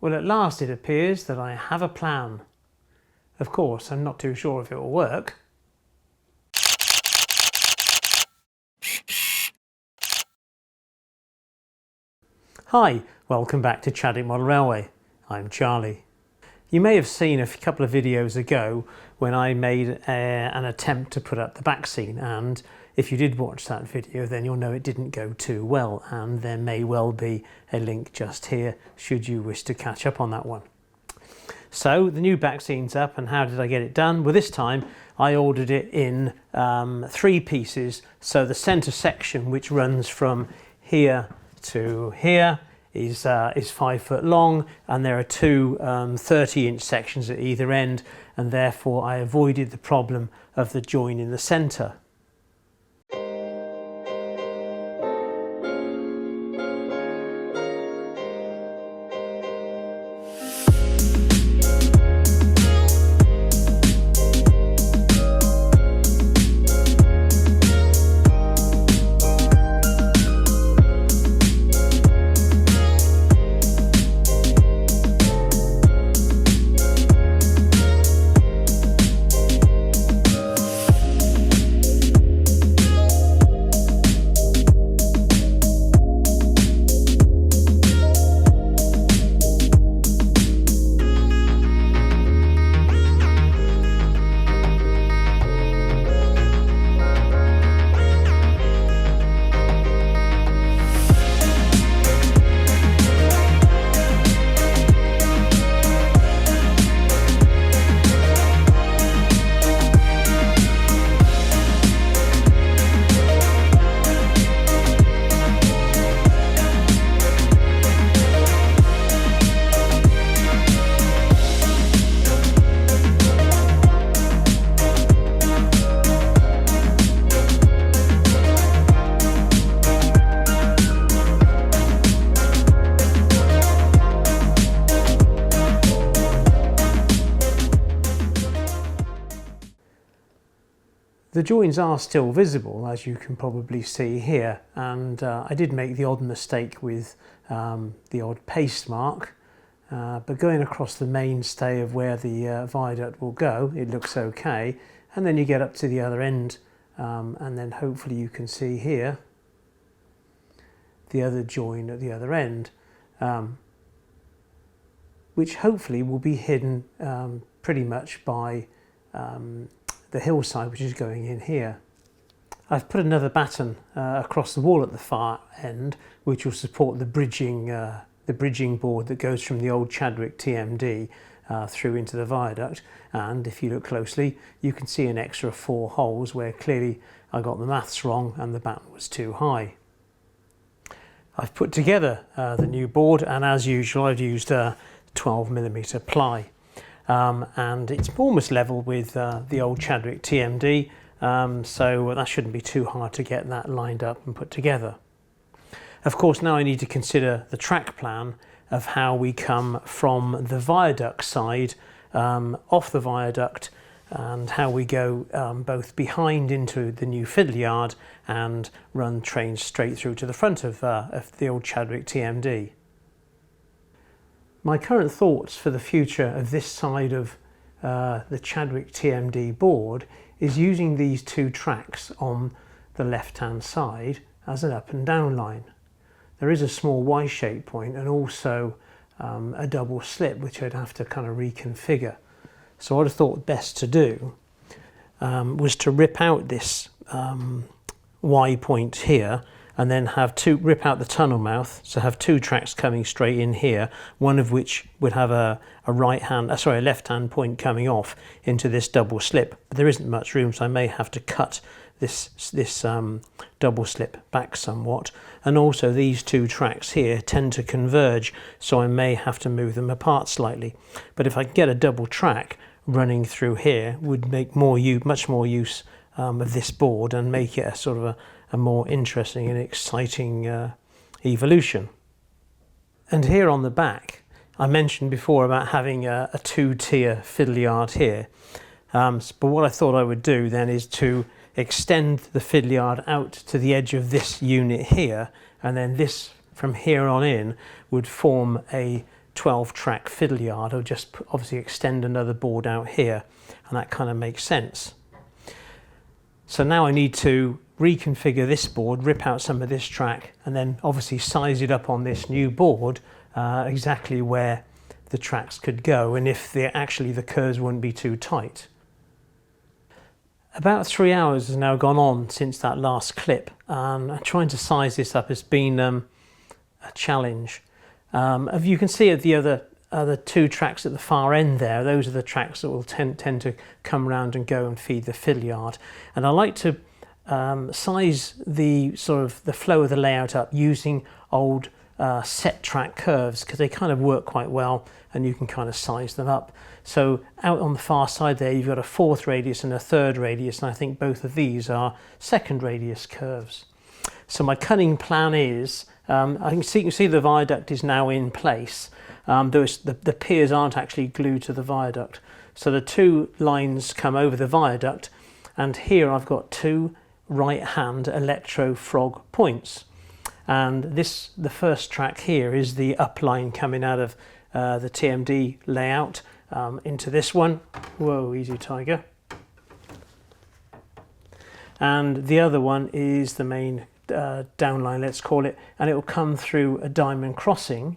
Well, at last it appears that I have a plan. Of course, I'm not too sure if it will work. Hi, welcome back to Chadwick Model Railway. I'm Charlie. You may have seen a couple of videos ago when I made an attempt to put up the back scene, and if you did watch that video then you'll know it didn't go too well, and there may well be a link just here should you wish to catch up on that one. So the new back scene's up, and how did I get it done? Well, this time I ordered it in 3 pieces, so the centre section, which runs from here to here, is 5 foot long, and there are 2 30-inch sections at either end, and therefore I avoided the problem of the join in the centre. The joins are still visible, as you can probably see here, and I did make the odd mistake with the odd paste mark, but going across the mainstay of where the viaduct will go, it looks okay, and then you get up to the other end, and then hopefully you can see here the other join at the other end, which hopefully will be hidden pretty much by the hillside, which is going in here. I've put another batten across the wall at the far end, which will support the bridging board that goes from the old Chadwick TMD through into the viaduct. And if you look closely, you can see an extra 4 holes where clearly I got the maths wrong and the batten was too high. I've put together the new board, and as usual I've used 12mm ply. And it's almost level with the old Chadwick TMD, so that shouldn't be too hard to get that lined up and put together. Of course, now I need to consider the track plan of how we come from the viaduct side off the viaduct, and how we go both behind into the new Fiddle yard and run trains straight through to the front of the old Chadwick TMD. My current thoughts for the future of this side of the Chadwick TMD board is using these 2 tracks on the left hand side as an up and down line. There is a small Y-shaped point and also a double slip, which I'd have to kind of reconfigure. So what I thought best to do was to rip out this Y point here, and then rip out the tunnel mouth, so have 2 tracks coming straight in here, one of which would have a left-hand point coming off into this double slip. But there isn't much room, so I may have to cut this double slip back somewhat. And also these 2 tracks here tend to converge, so I may have to move them apart slightly. But if I can get a double track running through here, would make much more use of this board and make it a sort of a more interesting and exciting evolution. And here on the back, I mentioned before about having a 2-tier fiddle yard here, but what I thought I would do then is to extend the fiddle yard out to the edge of this unit here, and then this from here on in would form a 12-track fiddle yard, I'll just obviously extend another board out here, and that kind of makes sense. So now I need to reconfigure this board, rip out some of this track, and then obviously size it up on this new board exactly where the tracks could go, and if actually the curves wouldn't be too tight. About 3 hours has now gone on since that last clip, and trying to size this up has been a challenge. As you can see at the other two tracks at the far end there, those are the tracks that will tend to come round and go and feed the fiddle yard. And I like to size the sort of the flow of the layout up using old set track curves, because they kind of work quite well and you can kind of size them up. So out on the far side there you've got a 4th radius and a 3rd radius, and I think both of these are 2nd radius curves. So my cunning plan is, you can see the viaduct is now in place. The piers aren't actually glued to the viaduct. So the 2 lines come over the viaduct, and here I've got 2 right-hand electro-frog points. And the first track here is the up line coming out of the TMD layout into this one. Whoa, easy tiger. And the other one is the main downline, let's call it, and it will come through a diamond crossing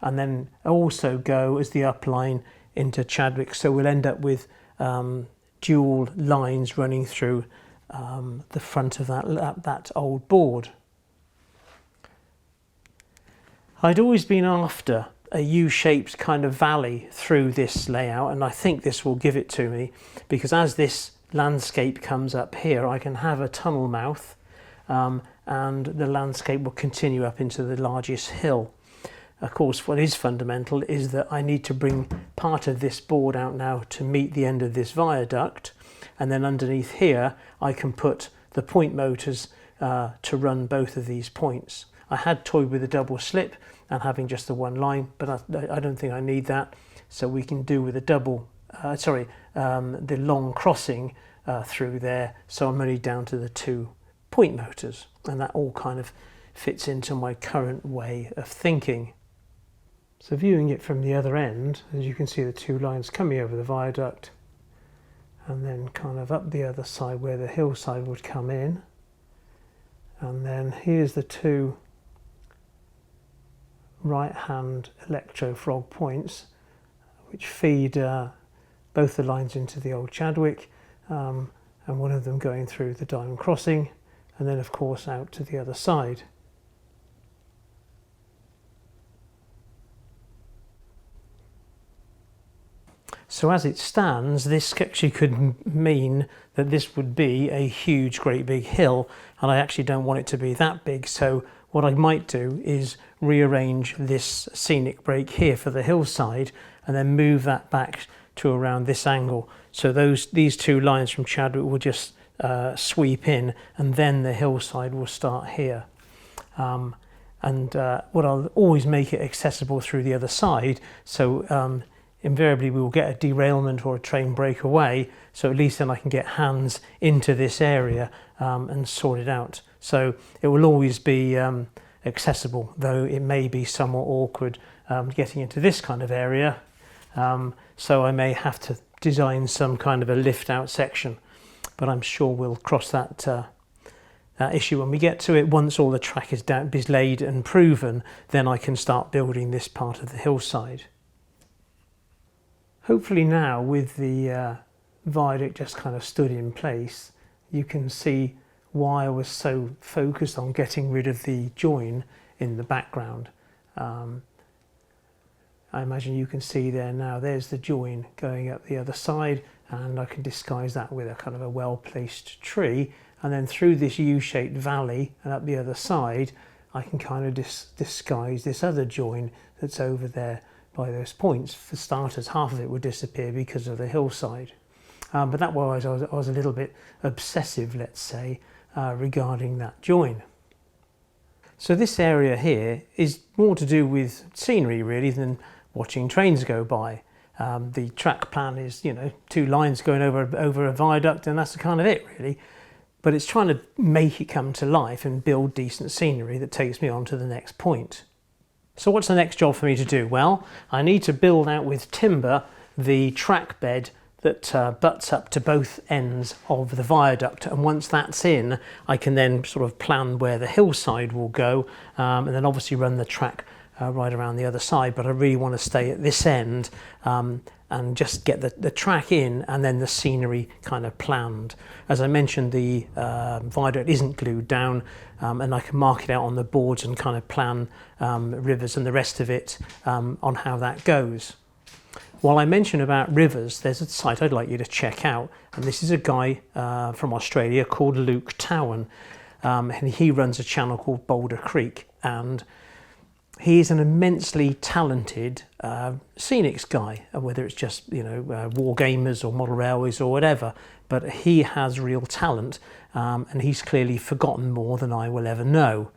and then also go as the up line into Chadwick. So we'll end up with dual lines running through the front of that old board. I'd always been after a U-shaped kind of valley through this layout, and I think this will give it to me, because as this landscape comes up here I can have a tunnel mouth, and the landscape will continue up into the largest hill. Of course, what is fundamental is that I need to bring part of this board out now to meet the end of this viaduct, and then underneath here I can put the point motors to run both of these points. I had toyed with a double slip and having just the one line, but I don't think I need that, so we can do with a the long crossing through there, so I'm only down to the 2 point motors, and that all kind of fits into my current way of thinking. So viewing it from the other end, as you can see the 2 lines coming over the viaduct and then kind of up the other side where the hillside would come in, and then here's the 2 right hand electro frog points which feed both the lines into the old Chadwick, and one of them going through the diamond crossing, and then of course out to the other side. So as it stands, this actually could mean that this would be a huge, great big hill, and I actually don't want it to be that big. So what I might do is rearrange this scenic break here for the hillside and then move that back to around this angle. So these 2 lines from Chadwick will just sweep in, and then the hillside will start here. What I'll always make it accessible through the other side, so invariably we will get a derailment or a train breakaway, so at least then I can get hands into this area and sort it out. So it will always be accessible, though it may be somewhat awkward getting into this kind of area, so I may have to design some kind of a lift out section, but I'm sure we'll cross that issue when we get to it. Once all the track is laid and proven, then I can start building this part of the hillside. Hopefully now, with the viaduct just kind of stood in place, you can see why I was so focused on getting rid of the join in the background. I imagine you can see there now, there's the join going up the other side, and I can disguise that with a kind of a well-placed tree, and then through this U-shaped valley and up the other side I can kind of disguise this other join that's over there by those points. For starters, half of it would disappear because of the hillside, but that was I was a little bit obsessive, let's say, regarding that join. So this area here is more to do with scenery really than watching trains go by. The track plan is, 2 lines going over a viaduct, and that's kind of it really. But it's trying to make it come to life and build decent scenery that takes me on to the next point. So what's the next job for me to do? Well, I need to build out with timber the track bed that butts up to both ends of the viaduct, and once that's in, I can then sort of plan where the hillside will go, and then obviously run the track right around the other side. But I really want to stay at this end and just get the track in, and then the scenery kind of planned. As I mentioned, the viaduct isn't glued down, and I can mark it out on the boards and kind of plan rivers and the rest of it on how that goes. While I mention about rivers, there's a site I'd like you to check out, and this is a guy from Australia called Luke Towan, and he runs a channel called Boulder Creek, and he's an immensely talented scenics guy, whether it's just war gamers or model railways or whatever, but he has real talent, and he's clearly forgotten more than I will ever know.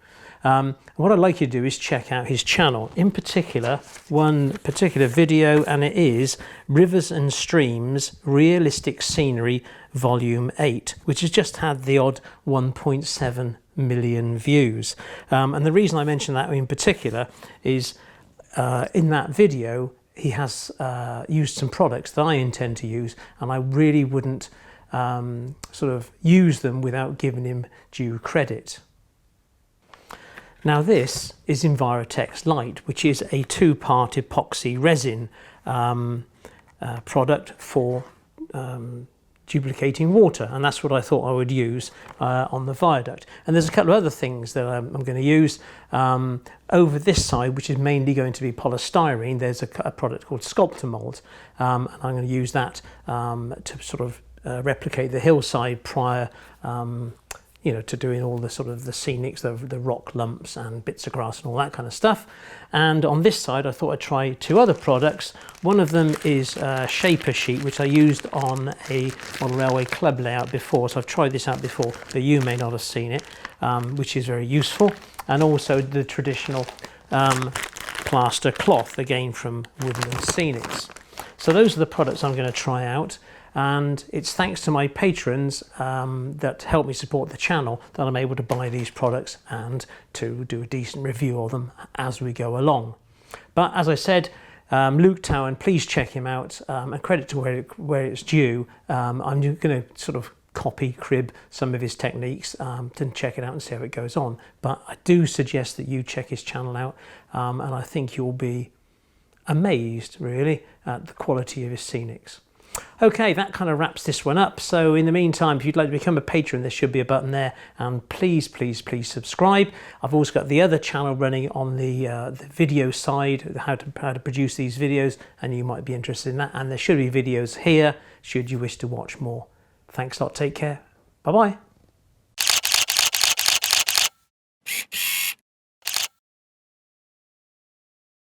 What I'd like you to do is check out his channel, in particular one particular video, and it is Rivers and Streams Realistic Scenery Volume 8, which has just had the odd 1.7 million views. And the reason I mention that in particular is in that video he has used some products that I intend to use, and I really wouldn't sort of use them without giving him due credit. Now this is Envirotex Light, which is a two-part epoxy resin product for duplicating water, and that's what I thought I would use on the viaduct. And there's a couple of other things that I'm going to use. Over this side, which is mainly going to be polystyrene, there's a product called Sculptor Mold, and I'm going to use that to sort of replicate the hillside prior to doing all the sort of the scenics, the rock lumps and bits of grass and all that kind of stuff. And on this side, I thought I'd try two other products. One of them is Shaper Sheet, which I used on a model railway club layout before. So I've tried this out before, but you may not have seen it, which is very useful. And also the traditional plaster cloth, again from Woodland Scenics. So those are the products I'm going to try out. And it's thanks to my patrons that help me support the channel that I'm able to buy these products and to do a decent review of them as we go along. But as I said, Luke Towan, please check him out, and credit to where it's due. I'm going to sort of crib some of his techniques to check it out and see how it goes on. But I do suggest that you check his channel out, and I think you'll be amazed really at the quality of his scenics. Okay, that kind of wraps this one up. So in the meantime, if you'd like to become a patron, there should be a button there, and please subscribe. I've also got the other channel running on the video side, how to produce these videos, and you might be interested in that. And there should be videos here should you wish to watch more. Thanks a lot, take care, bye bye.